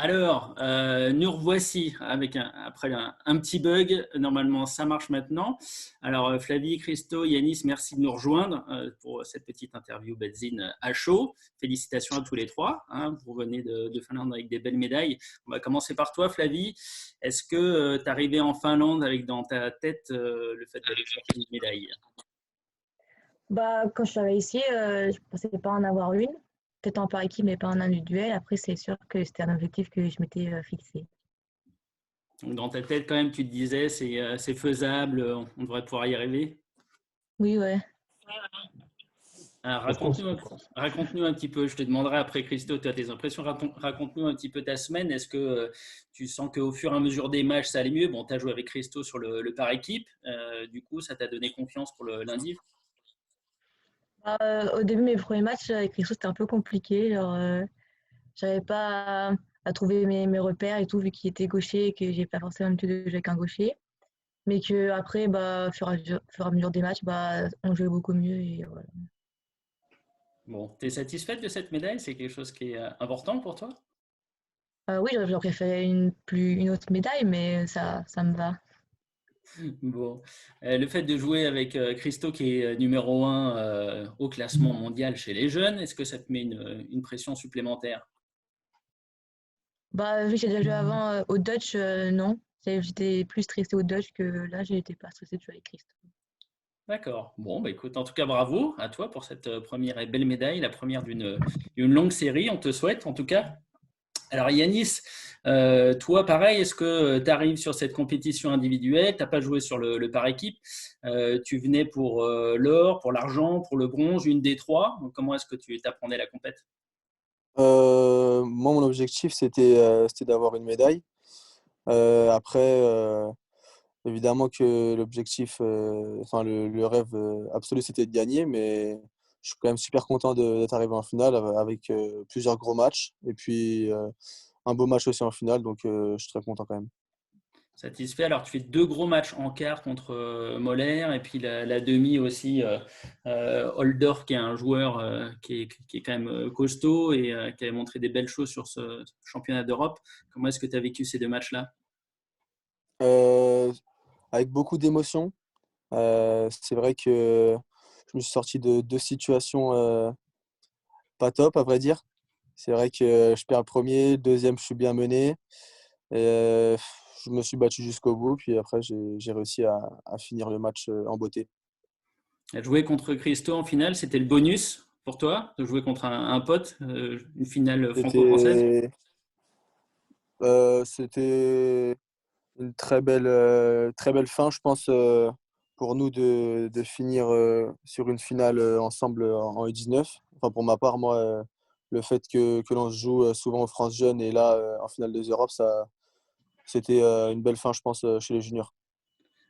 Alors, nous revoici après un petit bug. Normalement, ça marche maintenant. Alors, Flavie, Christo, Yanis, merci de nous rejoindre pour cette petite interview Benzine à chaud. Félicitations à tous les trois. Hein, vous revenez de Finlande avec des belles médailles. On va commencer par toi, Flavie. Est-ce que tu es arrivé en Finlande avec dans ta tête le fait d'aller chercher une médaille? Bah, quand je suis arrivée ici, je pensais pas en avoir une. Peut-être en par équipe, mais pas en individuel. Après, c'est sûr que c'était un objectif que je m'étais fixé. Donc, dans ta tête, quand même, tu te disais c'est faisable, on devrait pouvoir y arriver. Oui, ouais. Alors, Of course, raconte-nous, of course. raconte-nous un petit peu, je te demanderai après Christo, tu as tes impressions, raconte-nous un petit peu ta semaine. Est-ce que tu sens qu'au fur et à mesure des matchs, ça allait mieux? Bon, tu as joué avec Christo sur le par équipe, du coup, ça t'a donné confiance pour le lundi? Bah, au début, mes premiers matchs avec Risso, c'était un peu compliqué. Genre, j'arrivais pas à trouver mes repères et tout, vu qu'il était gaucher et que j'ai pas forcément l'habitude de jouer avec un gaucher. Mais que après, bah, au fur et à mesure des matchs, bah, on jouait beaucoup mieux. Et voilà. Bon, tu es satisfaite de cette médaille? C'est quelque chose qui est important pour toi? Oui, j'aurais préféré une autre médaille, mais ça me va. Bon, le fait de jouer avec Christo qui est numéro un au classement mondial chez les jeunes, est-ce que ça te met une pression supplémentaire? Bah, vu que j'ai déjà joué avant au Dutch, non. J'étais plus stressée au Dutch que là, j'étais pas stressée de jouer avec Christ. D'accord. Bon, bah écoute, en tout cas, bravo à toi pour cette première et belle médaille, la première d'une longue série. On te souhaite, en tout cas. Alors, Yanis, toi, pareil, est-ce que tu arrives sur cette compétition individuelle? Tu n'as pas joué sur le par équipe. Tu venais pour l'or, pour l'argent, pour le bronze, une des trois. Donc, comment est-ce que tu t'apprenais la compète? Moi, mon objectif, c'était d'avoir une médaille. Après, évidemment que l'objectif, enfin le rêve absolu, c'était de gagner, mais je suis quand même super content d'être arrivé en finale avec plusieurs gros matchs et puis un beau match aussi en finale, donc je suis très content quand même. Satisfait. Alors, tu fais deux gros matchs en quart contre Moller et puis la demi aussi. Holder, qui est un joueur qui est quand même costaud et qui a montré des belles choses sur ce championnat d'Europe. Comment est-ce que tu as vécu ces deux matchs-là? Euh, Avec beaucoup d'émotions. C'est vrai que je me suis sorti de deux situations pas top, à vrai dire. C'est vrai que je perds le premier, le deuxième, je suis bien mené. Et, je me suis battu jusqu'au bout, puis après, j'ai réussi à finir le match en beauté. Jouer contre Christo en finale, c'était le bonus pour toi de jouer contre un pote, une finale franco-française? C'était, C'était une très belle fin, je pense, pour nous de finir sur une finale ensemble en U19. Enfin, pour ma part, moi, le fait que l'on se joue souvent aux France Jeunes et là, en finale des Europes, c'était une belle fin, je pense, chez les juniors.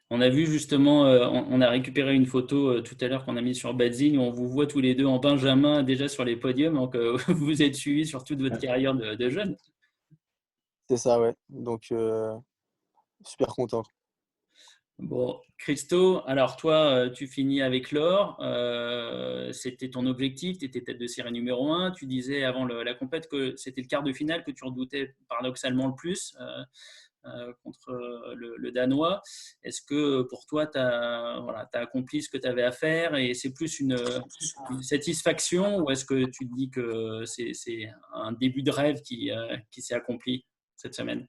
On a vu justement, on a récupéré une photo tout à l'heure qu'on a mise sur Badzing. On vous voit tous les deux en Benjamin déjà sur les podiums. Donc, vous vous êtes suivis sur toute votre carrière de jeune. C'est ça, ouais. Donc, super content. Bon, Christo, alors toi, tu finis avec l'or. C'était ton objectif, tu étais tête de série numéro un. Tu disais avant la compète que c'était le quart de finale que tu redoutais paradoxalement le plus contre le Danois. Est-ce que pour toi, tu as, voilà, accompli ce que tu avais à faire et c'est plus une satisfaction ou est-ce que tu te dis que c'est un début de rêve qui s'est accompli cette semaine?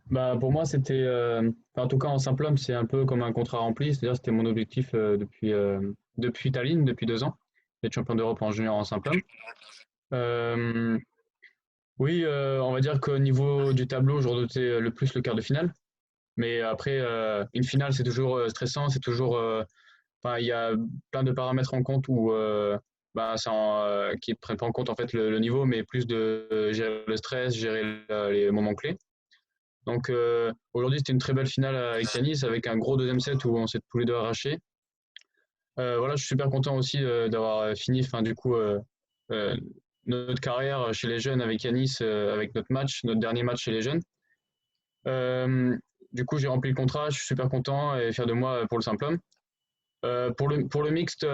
Bah, pour moi, c'était, enfin, en tout cas en simple homme, c'est un peu comme un contrat rempli. C'est-à-dire, c'était mon objectif depuis Tallinn, depuis 2 ans, d'être champion d'Europe en junior en simple homme. Euh, oui, on va dire qu'au niveau du tableau, je redoutais le plus le quart de finale. Mais après, une finale, c'est toujours stressant, c'est toujours, enfin, il y a plein de paramètres en compte où, bah, qui ne prennent pas en compte en fait le niveau, mais plus de gérer le stress, gérer les moments clés. Donc aujourd'hui, c'était une très belle finale avec Yanis, avec un gros deuxième set où on s'est tous les deux arrachés. Voilà, je suis super content aussi d'avoir fini, enfin du coup, euh, notre carrière chez les jeunes avec Yanis, avec notre match, notre dernier match chez les jeunes. Euh, du coup, j'ai rempli le contrat, je suis super content et fier de moi pour le simple homme. Pour le mixte,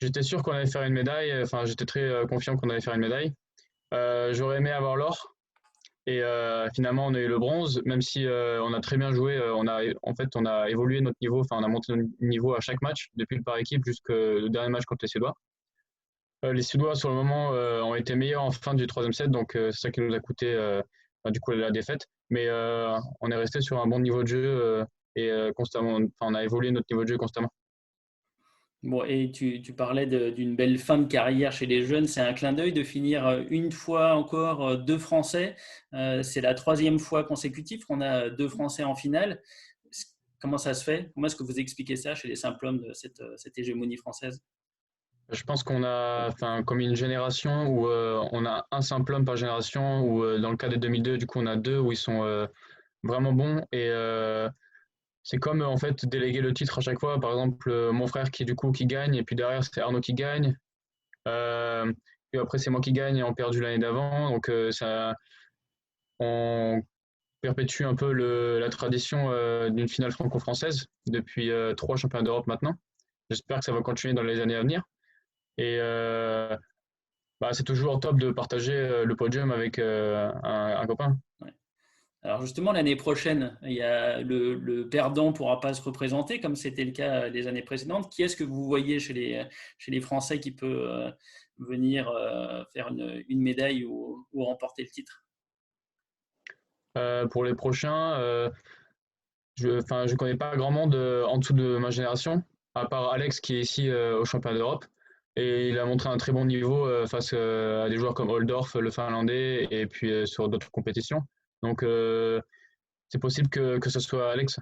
j'étais sûr qu'on allait faire une médaille, enfin j'étais très confiant qu'on allait faire une médaille. J'aurais aimé avoir l'or, Et finalement, on a eu le bronze, même si on a très bien joué. On a évolué notre niveau, enfin, on a monté notre niveau à chaque match, depuis le par équipe jusqu'au dernier match contre les Suédois. Les Suédois, sur le moment, ont été meilleurs en fin du troisième set, donc c'est ça qui nous a coûté du coup la défaite. Mais on est resté sur un bon niveau de jeu et constamment, enfin, on a évolué notre niveau de jeu constamment. Bon, et tu parlais d'une belle fin de carrière chez les jeunes. C'est un clin d'œil de finir une fois encore deux Français. C'est la troisième fois consécutive qu'on a deux Français en finale. Comment ça se fait? Comment est-ce que vous expliquez ça chez les simples hommes de cette hégémonie française? Je pense qu'on a, enfin, comme une génération où on a un simple homme par génération, ou dans le cas des 2002, du coup, on a deux où ils sont vraiment bons. Et c'est comme en fait déléguer le titre à chaque fois. Par exemple, mon frère qui gagne, et puis derrière c'est Arnaud qui gagne. Euh, et après c'est moi qui gagne et on perdu l'année d'avant. Donc ça, on perpétue un peu la tradition d'une finale franco-française depuis trois championnats d'Europe maintenant. J'espère que ça va continuer dans les années à venir. Et bah, c'est toujours top de partager le podium avec un copain. Ouais. Alors justement, l'année prochaine, il y a le perdant ne pourra pas se représenter, comme c'était le cas les années précédentes. Qui est-ce que vous voyez chez les Français qui peut venir faire une médaille ou remporter le titre? Pour les prochains, je connais pas grand monde en dessous de ma génération, à part Alex qui est ici au championnat d'Europe. Et il a montré un très bon niveau face à des joueurs comme Oldorf, le Finlandais, et puis sur d'autres compétitions. Donc c'est possible que ce soit Alex.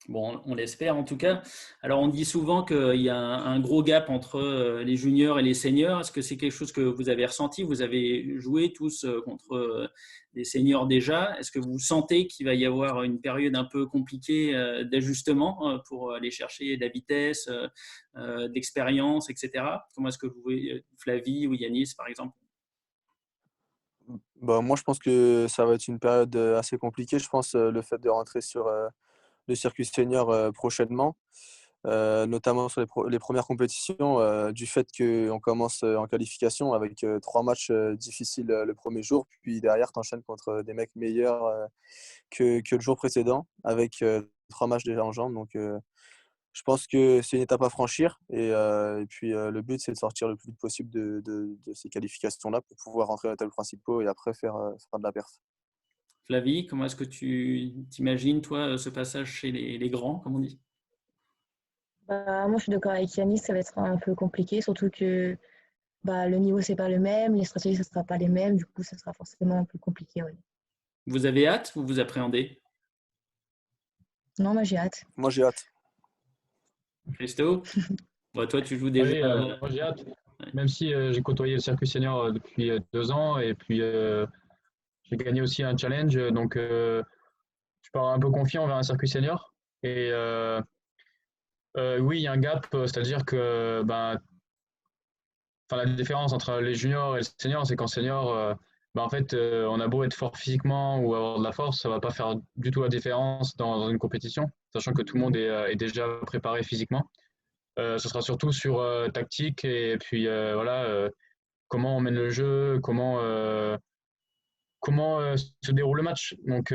Bon, on l'espère en tout cas. Alors, on dit souvent qu'il y a un gros gap entre les juniors et les seniors. Est-ce que c'est quelque chose que vous avez ressenti? Vous avez joué tous contre des seniors déjà. Est-ce que vous sentez qu'il va y avoir une période un peu compliquée d'ajustement pour aller chercher de la vitesse, d'expérience, etc. Comment est-ce que vous voyez Flavie ou Yanis, par exemple? Bah, moi, je pense que ça va être une période assez compliquée. Je pense le fait de rentrer sur le circuit senior prochainement, notamment sur les premières compétitions, du fait qu'on commence en qualification avec 3 matchs difficiles le premier jour, puis derrière, tu enchaînes contre des mecs meilleurs que le jour précédent, avec 3 matchs déjà en jambes. Donc, je pense que c'est une étape à franchir. Et puis, le but, c'est de sortir le plus vite possible de ces qualifications-là pour pouvoir rentrer dans les tables principaux et après faire de la perf. Flavie, comment est-ce que tu t'imagines, toi, ce passage chez les grands, comme on dit? Bah, moi, je suis d'accord avec Yanis, ça va être un peu compliqué, surtout que bah, le niveau, c'est pas le même, les stratégies, ça sera pas les mêmes, du coup, ça sera forcément un peu compliqué. Ouais. Vous avez hâte ou vous appréhendez? Non, moi, j'ai hâte. Moi, j'ai hâte. Christo? Bon, toi, tu joues déjà. Oui, moi j'ai hâte. Ouais. Même si j'ai côtoyé le circuit senior depuis 2 ans, et puis j'ai gagné aussi un challenge, donc je pars un peu confiant vers un circuit senior. Et oui, il y a un gap, c'est-à-dire que ben, enfin, la différence entre les juniors et le senior, c'est qu'en senior, ben, en fait, on a beau être fort physiquement ou avoir de la force, ça va pas faire du tout la différence dans une compétition, sachant que tout le monde est déjà préparé physiquement. Ce sera surtout sur tactique, et puis voilà, comment on mène le jeu, comment se déroule le match. Donc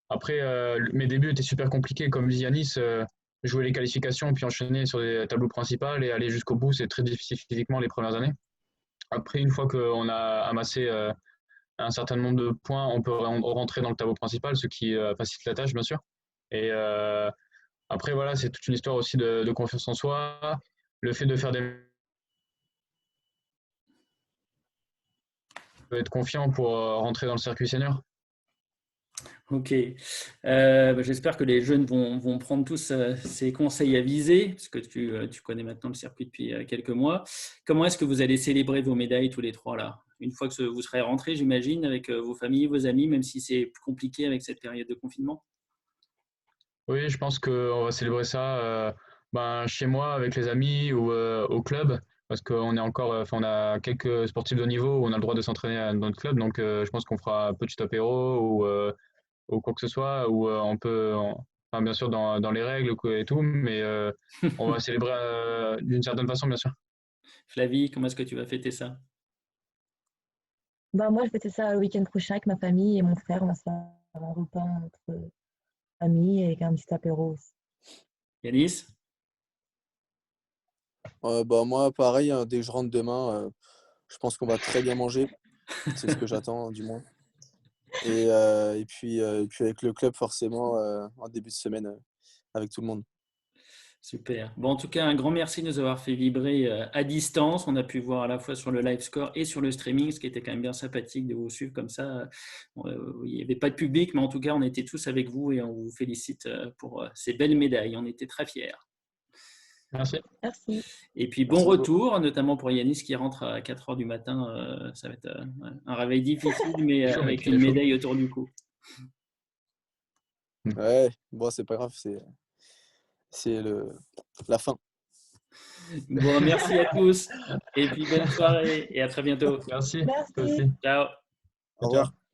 après, mes débuts étaient super compliqués, comme dit Yanis. Jouer les qualifications puis enchaîner sur les tableaux principaux et aller jusqu'au bout, c'est très difficile physiquement les premières années. Après, une fois qu'on a amassé un certain nombre de points, on peut rentrer dans le tableau principal, ce qui facilite la tâche, bien sûr. Et après, voilà, c'est toute une histoire aussi de confiance en soi. Le fait de faire des être confiant pour rentrer dans le circuit senior. Ok. Bah, j'espère que les jeunes vont prendre tous ces conseils avisés, parce que tu connais maintenant le circuit depuis quelques mois. Comment est-ce que vous allez célébrer vos médailles tous les trois là? Une fois que vous serez rentrés, j'imagine, avec vos familles, vos amis, même si c'est plus compliqué avec cette période de confinement? Oui, je pense qu'on va célébrer ça ben, chez moi avec les amis ou au club, parce qu'on est encore, enfin, on a quelques sportifs de haut niveau où on a le droit de s'entraîner dans notre club, donc je pense qu'on fera un petit apéro ou quoi que ce soit, où on peut, enfin, bien sûr dans les règles et tout, mais on va célébrer d'une certaine façon, bien sûr. Flavie, comment est-ce que tu vas fêter ça? Bah, moi, je fêtais ça le week-end prochain avec ma famille et mon frère. On va se faire un repas entre amis avec un petit apéro aussi. Yanis? Bah, moi, pareil, hein, dès que je rentre demain, je pense qu'on va très bien manger. C'est ce que j'attends, du moins. Et puis avec le club, forcément, en début de semaine, avec tout le monde. Super. Bon, en tout cas, un grand merci de nous avoir fait vibrer à distance. On a pu voir à la fois sur le live score et sur le streaming, ce qui était quand même bien sympathique de vous suivre comme ça. Il n'y avait pas de public, mais en tout cas, on était tous avec vous et on vous félicite pour ces belles médailles. On était très fiers. Merci. Merci. Et puis, bon Merci beaucoup. retour, notamment pour Yanis qui rentre à 4 heures du matin. Ça va être un réveil difficile, mais Chaud, mec, avec il une est chaud. médaille autour du cou. Ouais, bon, c'est pas grave, c'est la fin. Bon, merci à tous. Et puis, bonne soirée et à très bientôt. Merci. Toi Merci. aussi. Ciao. Au Ciao. revoir.